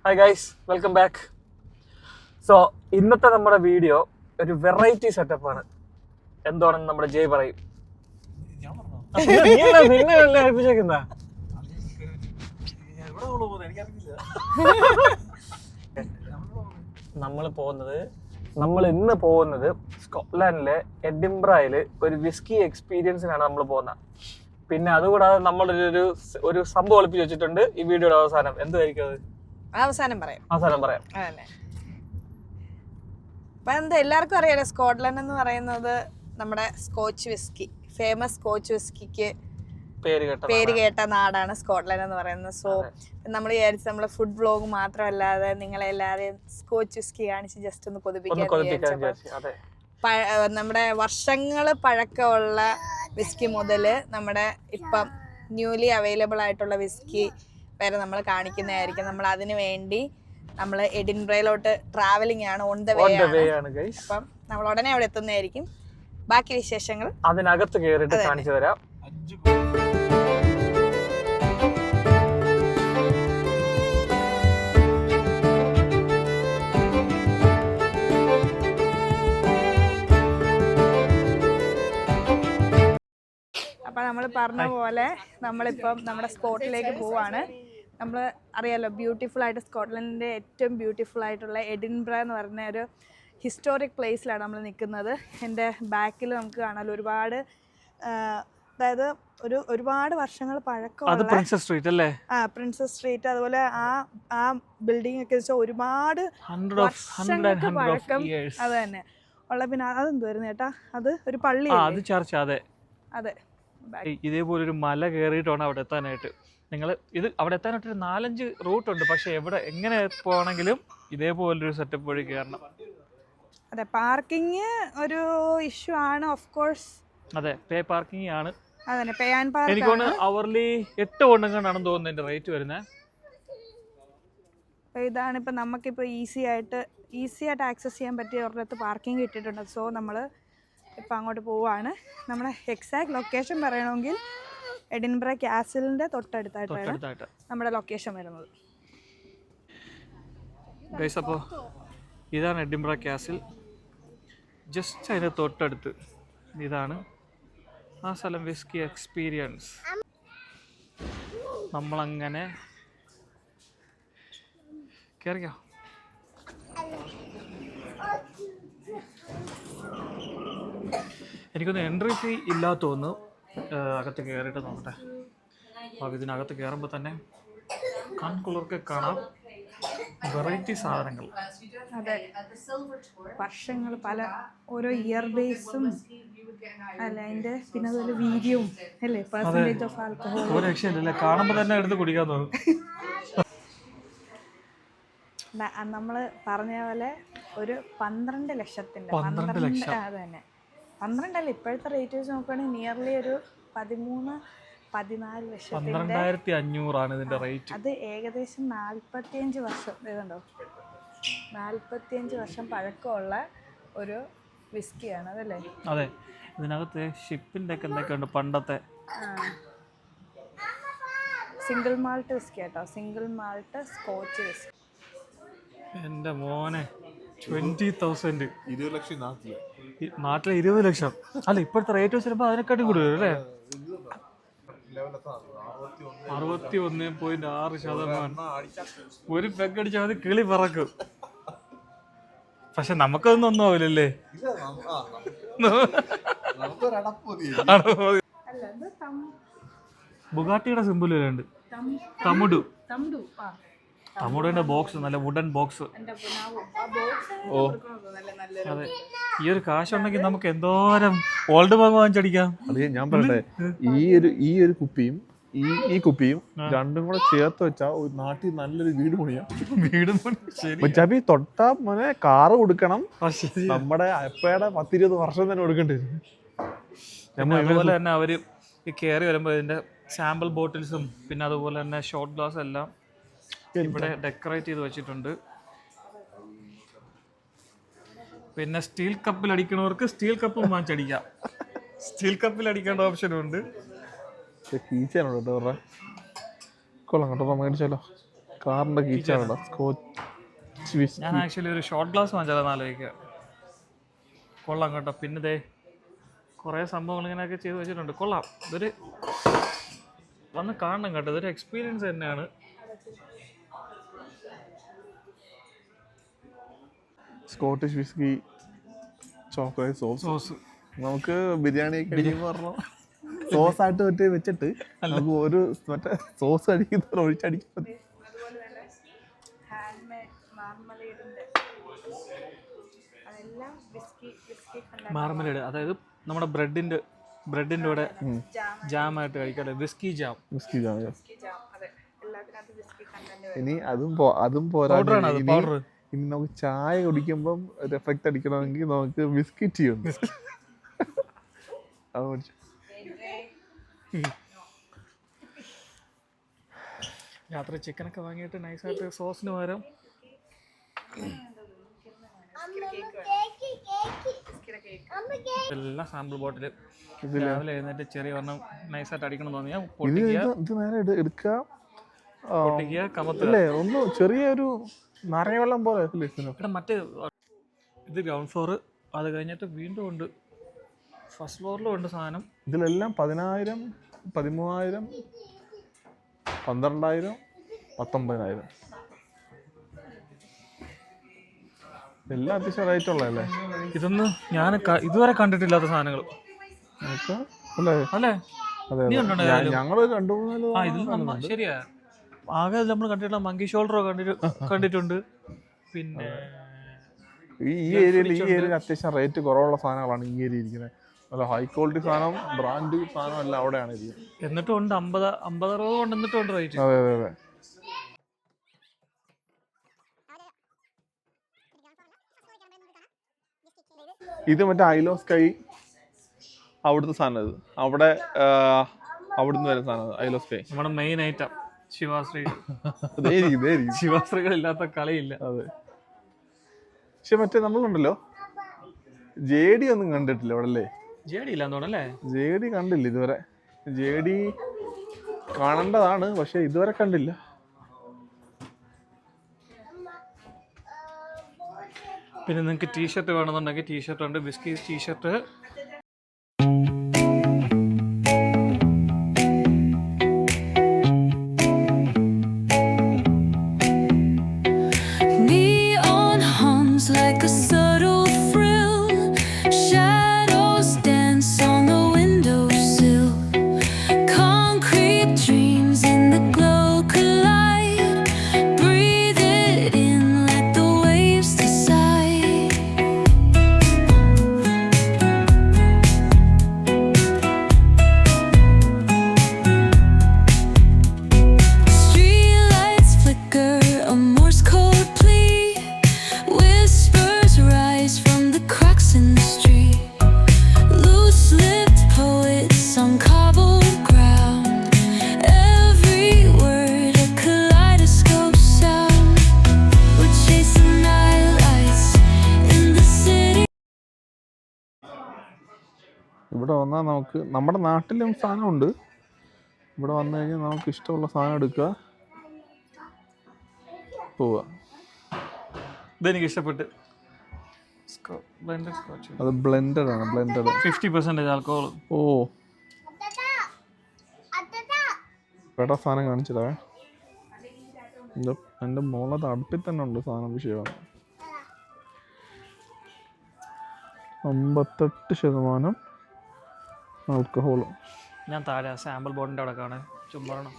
Hi guys, welcome back. So ഇന്നത്തെ നമ്മുടെ video ഒരു വെറൈറ്റി സെറ്റപ്പാണ്. എന്താണെന്ന് നമ്മുടെ ജയ് പറയും. നമ്മൾ ഇന്ന് പോകുന്നത് സ്കോട്ട്ലാൻഡിലെ എഡിൻബ്രയില് ഒരു വിസ്കി എക്സ്പീരിയൻസിനാണ് നമ്മൾ പോകുന്നത്. പിന്നെ അതുകൂടാതെ നമ്മളൊരു ഒരു സംഭവം ഒളിപ്പിച്ച് വെച്ചിട്ടുണ്ട്. ഈ വീഡിയോയുടെ അവസാനം എന്തായിരിക്കും അത്? അവസാനം പറയാം. അതന്നെ. അപ്പൊ എന്താ എല്ലാവർക്കും അറിയാലോ, സ്കോട്ട്ലൻഡ് എന്ന് പറയുന്നത് നമ്മുടെ സ്കോച്ച് വിസ്കി, ഫേമസ് സ്കോച്ച് വിസ്കിക്ക് പേര് കേട്ട നാടാണ് സ്കോട്ട്ലൻഡ് എന്ന് പറയുന്നത്. സോ നമ്മൾ വിചാരിച്ചു നമ്മള് ഫുഡ് വ്ലോഗ് മാത്രമല്ലാതെ നിങ്ങളെല്ലാരെയും സ്കോച്ച് വിസ്കി കാണിച്ച് ജസ്റ്റ് ഒന്ന് കൊതിപ്പിക്കാൻ നമ്മുടെ വർഷങ്ങള് പഴക്കമുള്ള വിസ്കി മുതല് നമ്മുടെ ഇപ്പം ന്യൂലി അവൈലബിൾ ആയിട്ടുള്ള വിസ്കി വരെ നമ്മൾ കാണിക്കുന്നതായിരിക്കും. നമ്മൾ അതിനു വേണ്ടി നമ്മൾ എഡിൻബ്രയിലോട്ട് ട്രാവലിംഗ് ആണ്, ഓൺ ദ വേ ആണ്. അപ്പം നമ്മൾ ഉടനെ അവിടെ എത്തുന്നതായിരിക്കും. ബാക്കി വിശേഷങ്ങൾ അതിനകത്ത് കയറിയിട്ട് കാണിച്ചു തരാം. അപ്പം നമ്മൾ പറഞ്ഞ പോലെ നമ്മളിപ്പം നമ്മുടെ സ്പോട്ടിലേക്ക് പോവാണ്. നമ്മൾ അറിയാലോ, ബ്യൂട്ടിഫുൾ ആയിട്ട് സ്കോട്ട്ലൻഡിൻ്റെ ഏറ്റവും ബ്യൂട്ടിഫുൾ ആയിട്ടുള്ള എഡിൻബ്ര എന്ന് പറഞ്ഞ ഒരു ഹിസ്റ്റോറിക് പ്ലേസിലാണ് നമ്മൾ നിൽക്കുന്നത്. എൻ്റെ ബാക്കിൽ നമുക്ക് കാണാമല്ലോ ഒരുപാട്, അതായത് ഒരുപാട് വർഷങ്ങൾ പഴക്കമുള്ള പ്രിൻസസ് സ്ട്രീറ്റ് അല്ലേ? Princess street. അതുപോലെ ആ ബിൽഡിംഗ് ഒക്കെ വെച്ചാൽ ഒരുപാട് വർഷങ്ങൾക്ക് പഴക്കം അത് തന്നെ ഉള്ള. പിന്നെ അതെന്തുവായിരുന്നു ചേട്ടാ, അത് ഒരു പള്ളി, അത് ചർച്ച. അതെ. ഇതേപോലെ ഒരു മല കയറിയിട്ടാണ് അവിടെ എത്താനായിട്ട്. നിങ്ങൾ ഇത് അവിടെ എത്താനായിട്ട് ഒരു 4-5 റൂട്ടുണ്ട്. പക്ഷെ എങ്ങനെ പോകണമെങ്കിലും ഇതേപോലൊരു സെറ്റപ്പ് വഴി കയറണം. അതെ, പാർക്കിംഗ് ഒരു ഇഷ്യൂ ആണ്, ഓഫ് കോഴ്സ്. അതെ, പേ പാർക്കിംഗ് ആണ്. അതന്നെ, പേ ആൻഡ് പാർക്ക്. എനിക്ക് തോന്നുന്നു അവർലി 8 കൊണ്ടെങ്ങാണെന്ന് തോന്നുന്നു എൻ്റെ റേറ്റ് വരുന്നത്. ഇതാണ് ഇപ്പം നമുക്കിപ്പോൾ ഈസി ആയിട്ട് ആക്സസ് ചെയ്യാൻ പറ്റിയ ഒരിടത്ത് പാർക്കിംഗ് ഇട്ടിട്ടുണ്ട്. സോ നമ്മൾ ഇപ്പം അങ്ങോട്ട് പോവുകയാണ്. നമ്മുടെ എക്സാക്ട് ലൊക്കേഷൻ പറയണമെങ്കിൽ എഡിൻബ്ര കാസിലിൻ്റെ തൊട്ടടുത്തായിട്ടാണ് നമ്മുടെ ലൊക്കേഷൻ വരുന്നത്. ഗൈസ്, അപ്പോൾ ഇതാണ് എഡിൻബ്ര കാസിൽ. ജസ്റ്റ് അതിൻ്റെ തൊട്ടടുത്ത് ഇതാണ് ആ സ്ഥലം, വിസ്കി എക്സ്പീരിയൻസ്. നമ്മളങ്ങനെ കയറിയോ? എനിക്കൊന്ന് എൻട്രി ഫീ ഇല്ലാത്ത തോന്നുന്നു. അകത്ത് കയറിയിട്ട് നോക്കട്ടെ. അപ്പോൾ ഇതിനകത്ത് കയറുമ്പോൾ തന്നെ കൺകുളിർക്ക് കാണാം വെറൈറ്റി സാധനങ്ങൾ. അതെ, വർഷങ്ങൾ പല ഓരോ ഇയർ ബേസും അല്ല അതിൻ്റെ, പിന്നെ അതുപോലെ വീര്യവും അല്ലേ, പെർസെൻറ്റേജ് ഓഫ് ആൽക്കഹോൾ. ഒരു രക്ഷയില്ലല്ലേ, കാണുമ്പോൾ തന്നെ എടുത്ത് കുടിക്കാൻ തോന്നും. നമ്മൾ പറഞ്ഞ പോലെ ഒരു 12 ലക്ഷത്തിൻ്റെ അത് തന്നെ 12 അല്ല, ഇപ്പോഴത്തെ റേറ്റ് വെച്ച് നോക്കുകയാണെങ്കിൽ നിയർലി ഒരു 13-14 ലക്ഷത്തിൻ്റെ 12,500 ഇതിൻ്റെ റേറ്റ്. അത് ഏകദേശം 45 വർഷം ഇതുണ്ടോ, 45 വർഷം പഴക്കമുള്ള ഒരു വിസ്കിയാണ് അതല്ലേ? അതെ, ഇതിനകത്ത് ഷിപ്പിൻ്റെ ഒക്കെ എന്തൊക്കെയുണ്ട് പണ്ടത്തെ. സിംഗിൾ മാൾട്ട് വിസ്കി കേട്ടോ, സിംഗിൾ മാൾട്ട് സ്കോച്ച് വിസ്കി. എൻ്റെ മോനെ, 20,000. 20 ലക്ഷം നാട്ടിലെ 20 ലക്ഷം. അല്ല, ഇപ്പോഴത്തെ റേറ്റ് വെച്ചപ്പോൾ അതിനെക്കാട്ടും കൂടുതൽ അല്ലേ? 61.6%. ഒരു പെഗ് അടിച്ചാൽ അത് കിളി പറക്കും. പക്ഷെ നമുക്കതൊന്നും ഒന്നും ആവില്ലല്ലേ? ബുഗാട്ടിയുടെ സിമ്പിൾ ഉണ്ട്. തമുടിന്റെ ബോക്സ്, നല്ല വുഡൻ ബോക്സ്. ഓ അതെ, ഈ ഒരു കാശുണ്ടെങ്കിൽ നമുക്ക് എന്തോരം ഓൾഡ് ബാഗ് വാങ്ങിച്ചടിക്കാം. അത് ഞാൻ പറയട്ടെ, ഈ ഒരു കുപ്പിയും ഈ കുപ്പിയും രണ്ടും കൂടെ ചേർത്ത് വെച്ചാൽ ഒരു നാട്ടിൽ നല്ലൊരു വീട് പണിയാം. ചബി തൊട്ടാ മോനെ കാറ് കൊടുക്കണം. നമ്മുടെ അപ്പയുടെ 10-20 വർഷം തന്നെ കൊടുക്കേണ്ടി വരും. അതുപോലെ തന്നെ അവര് കയറി വരുമ്പോൾ ഇതിന്റെ സാമ്പിൾ ബോട്ടിൽസും പിന്നെ അതുപോലെ തന്നെ ഷോട്ട് ഗ്ലാസ് എല്ലാം ഇവിടെ ഡെക്കറേറ്റ് ചെയ്ത് വെച്ചിട്ടുണ്ട്. പിന്നെ സ്റ്റീൽ കപ്പിൽ അടിക്കണവർക്ക് സ്റ്റീൽ കപ്പും വാങ്ങിച്ചടിക്കാം. സ്റ്റീൽ കപ്പിൽ അടിക്കേണ്ട ഓപ്ഷനും ഉണ്ട്. കൊള്ളാം കേട്ടോ, മേടിച്ചാലോ? കാറിന്റെ കീച്ചാണ് സ്കോച്ച് വിസ്കി. ഞാൻ ആക്ച്വലി ഒരു ഷോർട്ട് ഗ്ലാസ് വാങ്ങിച്ചാലെന്ന് ആലോചിക്കുക. കൊള്ളാം കേട്ടോ. പിന്നെ ദേ കുറേ സംഭവങ്ങൾ ഇങ്ങനെയൊക്കെ ചെയ്ത് വെച്ചിട്ടുണ്ട്. കൊള്ളാം. ഇതൊരു വന്ന് കാണണം കേട്ടോ. ഇതൊരു എക്സ്പീരിയൻസ് തന്നെയാണ്. Scottish whisky chocolate sauce. നമുക്ക് ബിരിയാണി പറഞ്ഞു സോസ് ആയിട്ട് മറ്റേ വെച്ചിട്ട് നമുക്ക് ഒരു മറ്റേ സോസ് അടിക്കുന്ന ഒഴിച്ചടിക്കും. അതുപോലെ തന്നെ ഹാൻഡ് മെയ്ഡ് മാർമലേഡിന്റെ അതെല്ലാം വിസ്കി മാർമലേഡ്, അതായത് നമ്മുടെ ബ്രെഡിന്റെ കൂടെ ജാമായിട്ട് കഴിക്കാതെ വിസ്കി ജാം. അതെ, എല്ലാത്തിനകത്തും വിസ്കി കണ്ടന്റ്. ഇനി അതും പോരാ, ഇനി നമുക്ക് ചായ കുടിക്കുമ്പം ഒരു എഫക്റ്റ് അടിക്കണമെങ്കിൽ നമുക്ക് വിസ്കി ടീ ഉണ്ട്. അത് പഠിച്ചു. രാത്രി ചിക്കനൊക്കെ വാങ്ങിയിട്ട് നൈസായിട്ട് സോസിന് പകരം എല്ലാം സാമ്പിൾ ബോട്ടിൽ രാവിലെ എഴുന്നേറ്റ് ചെറിയ ഒരെണ്ണം നൈസായിട്ട് അടിക്കണം തോന്നിയാൽ ഇത് നേരെ എടുക്കുക, പൊട്ടിക്കുക, കമത്തുക. അല്ലേ ഒന്ന് ചെറിയൊരു നിറയെ വെള്ളം പോലെ. ഇവിടെ മറ്റേ ഇത് ഗ്രൗണ്ട് ഫ്ലോർ, അത് കഴിഞ്ഞിട്ട് വീണ്ടും ഉണ്ട് ഫസ്റ്റ് ഫ്ലോറിലും ഉണ്ട് സാധനം. ഇതിലെല്ലാം 10,000, 13,000, 12,000, 19,000 എല്ലാം അത്യാവശ്യം റേറ്റ് ഉള്ളതല്ലേ. ഇതൊന്നും ഞാൻ ഇതുവരെ കണ്ടിട്ടില്ലാത്ത സാധനങ്ങൾ അല്ലേ? അല്ലേ? അതെ, ഞങ്ങൾ 2-3 ശരിയാ. ആകെ നമ്മൾ കണ്ടിട്ടുള്ള മങ്കി ഷോൾഡറോ കണ്ടിട്ടുണ്ട്. പിന്നെ ഈ ഏരിയയിൽ അത്യാവശ്യം റേറ്റ് കുറവുള്ള സാധനങ്ങളാണ് ഈ ഏരിയ ഇരിക്കുന്നത്. നല്ല ഹൈ ക്വാളിറ്റി സാധനം, ബ്രാൻഡ് സാധനം എല്ലാം അവിടെയാണ് ഇരിക്കുന്നത്. എന്നിട്ടും ഉണ്ട് 50-60 കൊണ്ട് എന്നിട്ടും ഉണ്ട് റേറ്റ്. അതെ അതെ അതെ. ഇത് മറ്റേ ഐലോ സ്കൈ അവിടുത്തെ സാധനം. ഇത് അവിടുന്ന് വരുന്ന സാധനം ഐലോ സ്കൈ. നമ്മുടെ മെയിൻ ഐറ്റം ശിവാശ്രീ. ശിവാശ്രീകളില്ലാത്ത കളിയില്ല. അതെ. പക്ഷെ മറ്റേ നമ്മളുണ്ടല്ലോ ജെ ഡി ഒന്നും കണ്ടിട്ടില്ല ഇവിടെ അല്ലേ? ജെ ഡി കണ്ടില്ല ഇതുവരെ. ജെ ഡി കാണേണ്ടതാണ്, പക്ഷെ ഇതുവരെ കണ്ടില്ല. പിന്നെ നിങ്ങൾക്ക് ടീഷർട്ട് വേണമെന്നുണ്ടെങ്കിൽ ടീഷർട്ട് ഉണ്ട്. Whisky T shirt. ഇവിടെ വന്നാൽ നമുക്ക് നമ്മുടെ നാട്ടിലും സാധനമുണ്ട്. ഇവിടെ വന്നു കഴിഞ്ഞാൽ നമുക്ക് ഇഷ്ടമുള്ള സാധനം എടുക്കുക, പോവുക. ഇതെനിക്ക് ഇഷ്ടപ്പെട്ട്. അത് ബ്ലെൻഡഡ് ആണ്. Blended 50% alcohol. ഓ വേറെ സാധനം കാണിച്ചതാ. എൻ്റെ മോളത് അടുപ്പിൽ തന്നെ ഉണ്ട് സാധനം. വിഷയമാണ് 58% ആൽക്കഹോൾ. ഞാൻ താഴെ സാമ്പിൾ ബോർഡിൻ്റെ അവിടെ കാണാൻ ചുമ്മാണം.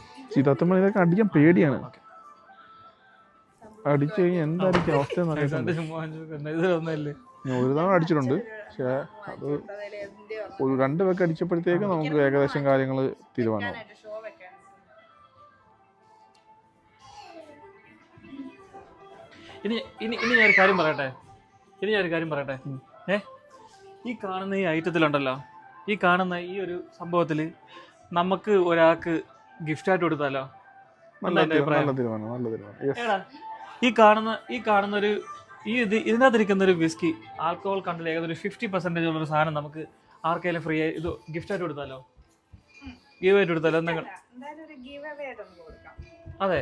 സത്യം ഇതൊക്കെ അടിക്കാൻ പേടിയാണ്. അടിച്ചു കഴിഞ്ഞാൽ എന്തായിരിക്കും അവസ്ഥ? ഒരു തവണ അടിച്ചിട്ടുണ്ട്, പക്ഷെ അത് ഒരു 2 പേക്ക് അടിച്ചപ്പോഴത്തേക്ക് നമുക്ക് ഏകദേശം കാര്യങ്ങൾ തീരുമാനമാവും. ഇനി ഞാനൊരു കാര്യം പറയട്ടെ. ഈ കാണുന്ന ഈ ഐറ്റത്തിലുണ്ടല്ലോ, ഈ കാണുന്ന ഈ ഒരു സംഭവത്തിൽ നമുക്ക് ഒരാൾക്ക് ഗിഫ്റ്റായിട്ട് കൊടുത്താലോ? ഈ കാണുന്ന ഒരു ഇതിനകത്തിരിക്കുന്ന ഒരു വിസ്കി ആൽക്കഹോൾ കണ്ടില്ല ഏകദേശം 50% ഉള്ളൊരു സാധനം നമുക്ക് ആർക്കെങ്കിലും ഫ്രീ ആയി ഇത് ഗിഫ്റ്റായിട്ട് കൊടുത്താലോ? ഗീവ് ആയിട്ട് കൊടുത്താലോ? എന്തെങ്കിലും. അതെ,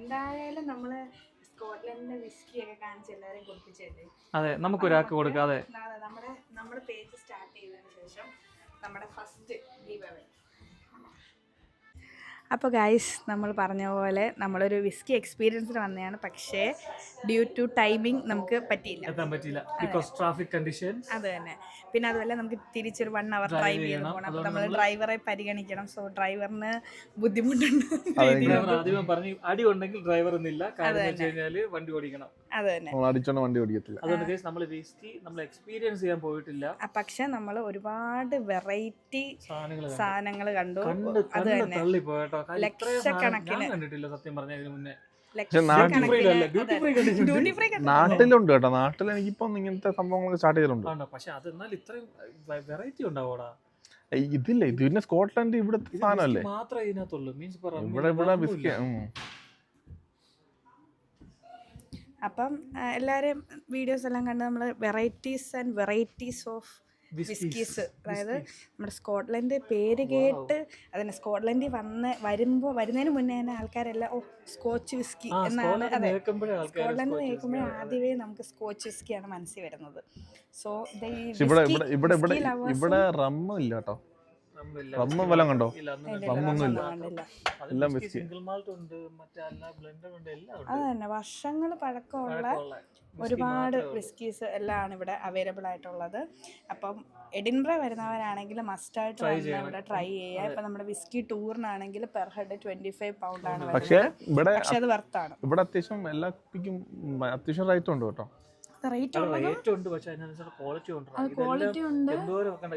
എന്തായാലും നമ്മള് സ്കോട്ട്ലൻഡിലെ വിസ്കി ഒക്കെ കാണിച്ച് എല്ലാവരെയും കൊടുപ്പിച്ചല്ലേ. അതെ, നമുക്ക് ഒരാൾക്ക് കൊടുക്കാം. അതെ, നമ്മുടെ പേജ് സ്റ്റാർട്ട് ചെയ്തതിന് ശേഷം നമ്മുടെ ഫസ്റ്റ് ഗീവ് അവേ. അപ്പോൾ ഗൈസ്, നമ്മൾ പറഞ്ഞ പോലെ നമ്മളൊരു വിസ്കി എക്സ്പീരിയൻസിന് വന്നതാണ്. പക്ഷേ ഡ്യൂ ടു ടൈമിംഗ് നമുക്ക് പറ്റിയില്ല, എത്താൻ പറ്റില്ല. Because traffic conditions. അത് തന്നെ. പിന്നെ അതുപോലെ നമുക്ക് തിരിച്ചൊരു 1 hour ഡ്രൈവ് ചെയ്ത് പോകണം. അപ്പോൾ നമ്മൾ ഡ്രൈവറെ പരിഗണിക്കണം. സോ ഡ്രൈവറിന് ബുദ്ധിമുട്ടുണ്ട്. ആദ്യമേ പറഞ്ഞു അടി ഉണ്ടെങ്കിൽ ഡ്രൈവർ ഒന്നില്ല. കാരണം വെച്ച് കഴിഞ്ഞാല് വണ്ടി ഓടിക്കണം. അത് തന്നെ, അടിച്ചോണ്ട് വണ്ടി ഓടിക്കത്തില്ല. അതുകൊണ്ട് നമ്മൾ വിസ്കി നമ്മൾ എക്സ്പീരിയൻസ് ചെയ്യാൻ പോയിട്ടില്ല. പക്ഷെ നമ്മൾ ഒരുപാട് വെറൈറ്റി സാധനങ്ങൾ കണ്ടു. അത് തന്നെ തള്ളിപ്പോട്ടോ. ലക്ഷക്കണക്കിന് കണ്ടിട്ടില്ല സത്യം പറഞ്ഞ ഇതിന് മുന്നേ. നാട്ടിലുണ്ട് കേട്ടോ. നാട്ടിൽ എനിക്കിപ്പോ ഇങ്ങനത്തെ സംഭവങ്ങളൊക്കെ സ്റ്റാർട്ട് ചെയ്തിട്ടുണ്ട്. പക്ഷെ അത് എന്നാൽ ഇത്രയും വെറൈറ്റി ഉണ്ടാവോടാ. ഇതില്ല, ഇത് പിന്നെ സ്കോട്ട്ലൻഡ് ഇവിടുത്തെ സാധനമല്ലേ, മാത്രമേ ഇതിനകത്തുള്ളൂ. മീൻസ് ഇവിടെ വിസ്കി. അപ്പം എല്ലാവരും വീഡിയോസ് എല്ലാം കണ്ട് നമ്മൾ വെറൈറ്റീസ് ഓഫ് വിസ്കീസ്, അതായത് നമ്മുടെ സ്കോട്ട്ലൻഡ് പേര് കേട്ട് അതിന് സ്കോട്ട്ലൻഡിൽ വരുന്നതിന് മുന്നേ തന്നെ ആൾക്കാരെല്ലാം സ്കോച്ച് വിസ്കി എന്നാണ്. അതെ, സ്കോട്ട്ലൻഡ് കേൾക്കുമ്പോഴേ ആദ്യമേ നമുക്ക് സ്കോച്ച് വിസ്കിയാണ് മനസ്സിൽ വരുന്നത്. സോ ഇവിടെ റമ്മ ഇല്ല കേട്ടോ. റമ്മ വല്ലതും കണ്ടോ? റമ്മൊന്നുമില്ല, എല്ലാം വിസ്കി. അത് തന്നെ, വർഷങ്ങൾ പഴക്കമുള്ള ഒരുപാട് വിസ്കീസ് എല്ലാം ഇവിടെ അവൈലബിൾ ആയിട്ടുള്ളത്. അപ്പം എഡിൻബ്ര വരുന്നവരാണെങ്കിൽ മസ്റ്റായിട്ട് ഇവിടെ ട്രൈ ചെയ്യുക. ഇപ്പം നമ്മുടെ വിസ്കി ടൂറിനാണെങ്കിൽ പെർ ഹെഡ് 25 പൗണ്ടാണ് വരുന്നത്. പക്ഷെ അത് വർത്താണ്. ഇവിടെ അത്യാവശ്യം എല്ലാ കുപ്പിക്കും അത്യാവശ്യം റേറ്റ് ഉണ്ട് കേട്ടോ. റേറ്റ് ഉണ്ട്, പക്ഷെ അതിനനുസരിച്ച് ക്വാളിറ്റി ഉണ്ട്. ക്വാളിറ്റി ഉണ്ട്.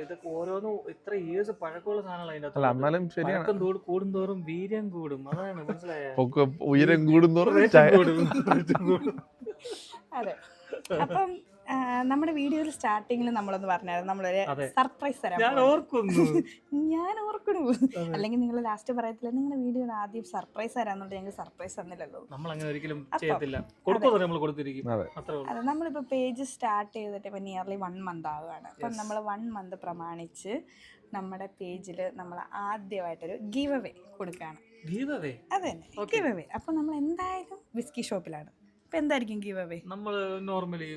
ഇതൊക്കെ ഓരോന്നും ഇത്ര ഇയേഴ്സ് പഴക്കമുള്ള സാധനങ്ങൾ. എന്നാലും ശരിയാണ്, കൂടുന്തോറും വീര്യം കൂടും. അതാണ് മനസ്സിലായ, ഉയരം കൂടുന്തോറും. അതെ. അപ്പം നമ്മുടെ വീഡിയോയിൽ സ്റ്റാർട്ടിങ്ങിൽ നമ്മളൊന്ന് പറഞ്ഞായിരുന്നു നമ്മളൊരു സർപ്രൈസ് തരാം. ഞാൻ ഓർക്കുന്നു. അല്ലെങ്കിൽ നിങ്ങൾ ലാസ്റ്റ് പറയത്തില്ല നിങ്ങളുടെ വീഡിയോ ആദ്യം സർപ്രൈസ് തരാന്നുണ്ട്. ഞങ്ങൾ സർപ്രൈസ് തന്നില്ലല്ലോ. അതെ, നമ്മളിപ്പോൾ പേജ് സ്റ്റാർട്ട് ചെയ്തിട്ട് ഇപ്പം നിയർലി 1 month ആവുകയാണ്. അപ്പം നമ്മൾ 1 month പ്രമാണിച്ച് നമ്മുടെ പേജിൽ നമ്മൾ ആദ്യമായിട്ടൊരു ഗീവ് അവേ കൊടുക്കുകയാണ്. അതെ, ഗീവ് അവേ. അപ്പം നമ്മൾ എന്തായാലും വിസ്കി ഷോപ്പിലാണ്. എന്തായിരിക്കും ഗീവ് അവേ? നമ്മൾ നോർമലി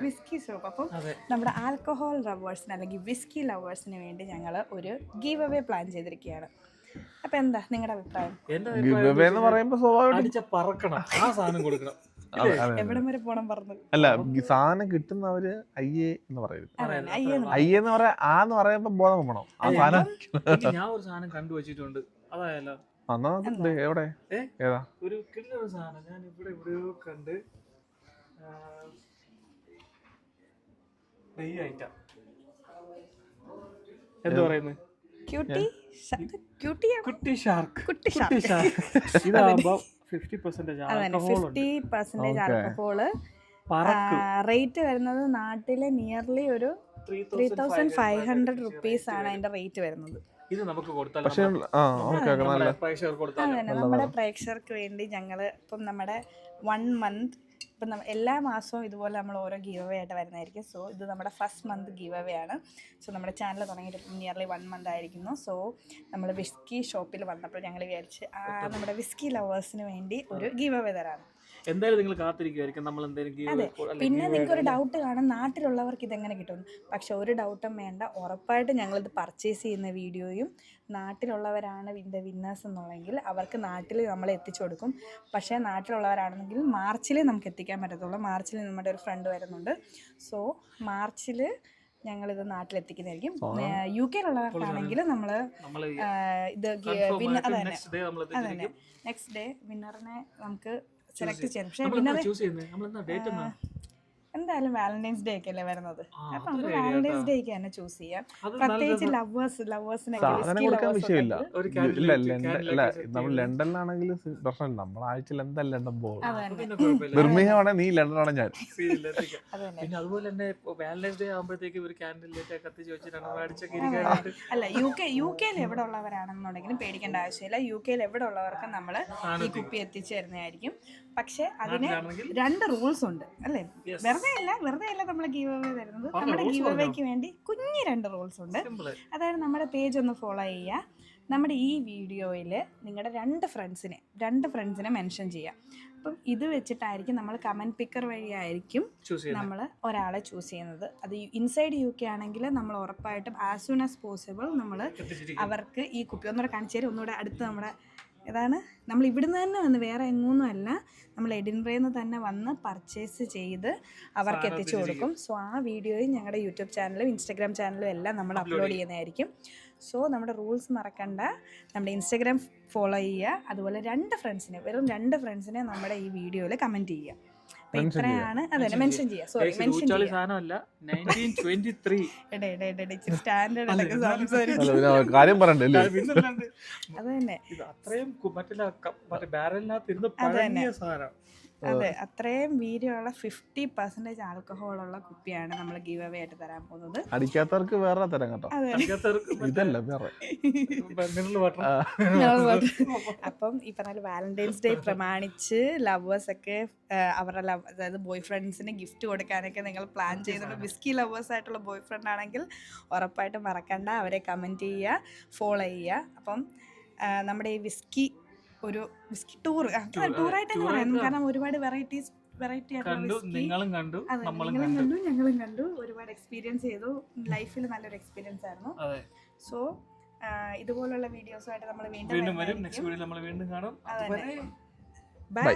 വിസ്കി ഷോപ്പ്. അപ്പം നമ്മുടെ ആൽക്കഹോൾ ലവേഴ്സിന് അല്ലെങ്കിൽ വിസ്കി ലവേഴ്സിന് വേണ്ടി ഞങ്ങൾ ഒരു ഗീവ് അവേ പ്ലാൻ ചെയ്തിരിക്കുകയാണ്. അപ്പൊ എന്താ നിങ്ങളുടെ അഭിപ്രായം? എവിടം വരെ പോണം പറഞ്ഞു? അല്ല, സാധനം കിട്ടുന്നവര് അയ്യേ എന്ന് പറയരുത്. അയ്യെന്ന് പറയാ ആന്ന് പറയുമ്പോ ബോധം പോണം. ഞാൻ ഒരു സാധനം കണ്ടുവച്ചിട്ടുണ്ട്. അതായാലോ? എവിടെ? ഏതാ? ഒരു കില്ലർ സാധനം ഞാൻ ഇവിടെ എവിടെയോ കണ്ട്. എന്താ പറയുന്നത്? കുട്ടി ഷാർക്ക്. ഇതാകുമ്പോ 50% ആൽക്കഹോള്. റേറ്റ് വരുന്നത് നാട്ടിലെ നിയർലി ഒരു 3500 rupees ആണ് അതിന്റെ റേറ്റ് വരുന്നത്. ഇത് നമുക്ക് കൊടുത്താൽ നമ്മുടെ പ്രേക്ഷകർക്ക് വേണ്ടി ഞങ്ങൾ ഇപ്പം നമ്മുടെ 1 month ഇപ്പം എല്ലാ മാസവും ഇതുപോലെ നമ്മൾ ഓരോ ഗീവ് അവേ ആയിട്ട് വരുന്നതായിരിക്കും. സോ ഇത് നമ്മുടെ ഫസ്റ്റ് മന്ത് ഗീവ് അവേ ആണ്. സോ നമ്മുടെ ചാനൽ തുടങ്ങിയിട്ട് ഇപ്പം നിയർലി 1 month ആയിരിക്കുന്നു. സോ നമ്മൾ വിസ്കി ഷോപ്പിൽ വന്നപ്പോൾ ഞങ്ങൾ വിചാരിച്ച് നമ്മുടെ വിസ്കി ലവേഴ്സിന് വേണ്ടി ഒരു ഗീവ് അവേ തരാണ്. എന്തായാലും നിങ്ങൾ കാത്തിരിക്കുമായിരിക്കും നമ്മൾ എന്തെങ്കിലും. അതെ, പിന്നെ നിങ്ങൾക്ക് ഒരു ഡൗട്ട് കാണും നാട്ടിലുള്ളവർക്ക് ഇതെങ്ങനെ കിട്ടും. പക്ഷെ ഒരു ഡൗട്ടും വേണ്ട, ഉറപ്പായിട്ട് ഞങ്ങളിത് പർച്ചേസ് ചെയ്യുന്ന വീഡിയോയും നാട്ടിലുള്ളവരാണ് ഇതിൻ്റെ വിന്നേഴ്സ് എന്നുള്ളെങ്കിൽ അവർക്ക് നാട്ടിൽ നമ്മൾ എത്തിച്ചു കൊടുക്കും. പക്ഷേ നാട്ടിലുള്ളവരാണെങ്കിൽ മാർച്ചിലേ നമുക്ക് എത്തിക്കാൻ പറ്റത്തുള്ളൂ. മാർച്ചിൽ നമ്മുടെ ഒരു ഫ്രണ്ട് വരുന്നുണ്ട്. സോ മാർച്ചിൽ ഞങ്ങളിത് നാട്ടിലെത്തിക്കുന്നതായിരിക്കും. UK-യിലുള്ളവർക്കാണെങ്കിൽ നമ്മൾ ഇത് നെക്സ്റ്റ് ഡേ വിന്നറിനെ നമുക്ക് സെലക്ട് ചെയ്യാം. പക്ഷേ എന്തായാലും വാലന്റൈൻസ് ഡേ ഒക്കെ അല്ലേ വരുന്നത്. അപ്പൊ നമുക്ക് വാലന്റൈൻസ് ഡേക്ക് തന്നെ ചൂസ് ചെയ്യാം. പ്രത്യേകിച്ച് വിഷയമില്ല. നമ്മൾ ലണ്ടനിലാണെങ്കിൽ പ്രശ്നമില്ല. നമ്മൾ ആഴ്ചയിൽ എന്തായാലും ലണ്ടൻ പോകും. ബിർമിംഗ്ഹാം നീ ലണ്ടനാണ് ഞാൻ. പിന്നെ അതുപോലെ തന്നെ വാലന്റൈൻസ് ഡേ ആകുമ്പോഴത്തേക്ക് ഒരു ക്യാൻഡിൽ കത്തിച്ച് വെച്ചിട്ട് അല്ല UK-യിൽ എവിടെ ഉള്ളവരാണെന്നുണ്ടെങ്കിലും പേടിക്കേണ്ട ആവശ്യമില്ല. UK-യിൽ എവിടെ ഉള്ളവർക്ക് നമ്മൾ ഈ കുപ്പി എത്തിച്ചു തരുന്നതായിരിക്കും. പക്ഷെ അതിന് 2 റൂൾസ് ഉണ്ട് അല്ലേ? വെറുതെ അല്ല നമ്മൾ ഗീവ് അവേ തരുന്നത്. നമ്മുടെ ഗീവ് അവേക്ക് വേണ്ടി കുഞ്ഞ് 2 റൂൾസ് ഉണ്ട്. അതായത് നമ്മുടെ പേജ് ഒന്ന് ഫോളോ ചെയ്യുക. നമ്മുടെ ഈ വീഡിയോയിൽ നിങ്ങളുടെ രണ്ട് ഫ്രണ്ട്സിനെ മെൻഷൻ ചെയ്യുക. അപ്പം ഇത് വെച്ചിട്ടായിരിക്കും നമ്മൾ കമൻറ്റ് പിക്കർ വഴിയായിരിക്കും നമ്മൾ ഒരാളെ ചൂസ് ചെയ്യുന്നത്. അത് ഇൻസൈഡ് UK ആണെങ്കിൽ നമ്മൾ ഉറപ്പായിട്ടും ആസ് സൂൺ ആസ് പോസിബിൾ നമ്മൾ അവർക്ക് ഈ കുപ്പി ഒന്നുകൂടെ കാണിച്ചു തരും. ഒന്നുകൂടെ അടുത്ത് നമ്മുടെ ഇതാണ് നമ്മൾ ഇവിടുന്ന് തന്നെ വന്ന്, വേറെ എങ്ങൊന്നും അല്ല, നമ്മൾ എഡിൻബ്രയിൽ നിന്ന് തന്നെ വന്ന് പർച്ചേസ് ചെയ്ത് അവർക്ക് എത്തിച്ചു കൊടുക്കും. സോ ആ വീഡിയോയും ഞങ്ങളുടെ യൂട്യൂബ് ചാനലും ഇൻസ്റ്റാഗ്രാം ചാനലും എല്ലാം നമ്മൾ അപ്ലോഡ് ചെയ്യുന്നതായിരിക്കും. സോ നമ്മുടെ റൂൾസ് മറക്കണ്ട, നമ്മുടെ ഇൻസ്റ്റാഗ്രാം ഫോളോ ചെയ്യുക. അതുപോലെ വെറും രണ്ട് ഫ്രണ്ട്സിനെ നമ്മുടെ ഈ വീഡിയോയിൽ കമൻറ്റ് ചെയ്യുക. അപ്പം ഇത്രയാണ് അതെ മെൻഷൻ ചെയ്യുക. സോറി മെൻഷൻ ചെയ്യുക. സ്റ്റാൻഡേർഡ് കാര്യം പറയണ്ടല്ലേ? അത് തന്നെ അതെ, അത്രയും വീര്യമുള്ള 50% ആൽക്കഹോളുള്ള കുപ്പിയാണ് നമ്മൾ ഗീവ് അവേ ആയിട്ട് തരാൻ പോകുന്നത്. അടിക്കാത്തവർക്ക് വേറെ തരാം കേട്ടോ, ഇതല്ല വേറെ. അപ്പം ഈ പറഞ്ഞ വാലന്റൈൻസ് ഡേ പ്രമാണിച്ച് ലവേഴ്സ് ഒക്കെ അവരുടെ അതായത് ബോയ് ഫ്രണ്ട്സിന് ഗിഫ്റ്റ് കൊടുക്കാനൊക്കെ നിങ്ങൾ പ്ലാൻ ചെയ്യുന്നുണ്ട്. വിസ്കി ലവേഴ്സ് ആയിട്ടുള്ള ബോയ് ഫ്രണ്ട് ആണെങ്കിൽ ഉറപ്പായിട്ടും മറക്കണ്ട, അവരെ കമൻറ്റ് ചെയ്യുക, ഫോളോ ചെയ്യുക. അപ്പം നമ്മുടെ ഈ വിസ്കി ടൂറായിട്ട് തന്നെ പറയാം, കാരണം ഒരുപാട് വെറൈറ്റി ആയിട്ടുള്ള നിങ്ങളും കണ്ടു, ഞങ്ങളും കണ്ടു, ഒരുപാട് എക്സ്പീരിയൻസ് ചെയ്തു. ലൈഫിൽ നല്ലൊരു എക്സ്പീരിയൻസ് ആയിരുന്നു. സോ ഇതുപോലുള്ള വീഡിയോസുമായിട്ട് നമ്മൾ വീണ്ടും വരും. നെക്സ്റ്റ് വീഡിയോയിൽ നമ്മൾ വീണ്ടും കാണും. ബൈ.